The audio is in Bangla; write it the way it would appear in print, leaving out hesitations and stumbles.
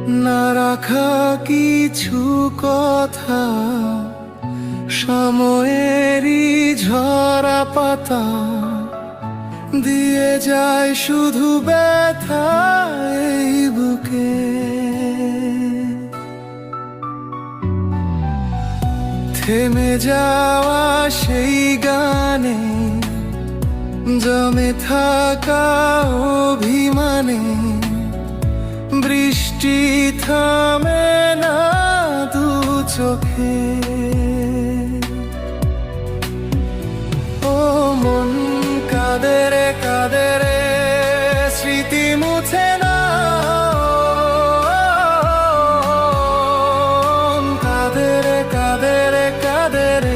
না রাখা কিছু কথা, সময়েরই ঝরা পাতা দিয়ে যায় শুধু ব্যথা এই বুকে। থেমে যাওয়া সেই গানে, জমে থাকা অভিমানে, বৃষ্টি থামে না দু চোখে। ও মন কাঁদে রে কাঁদে রে, স্মৃতি মুছে না। কাঁদে রে কাঁদে রে কাঁদে রে,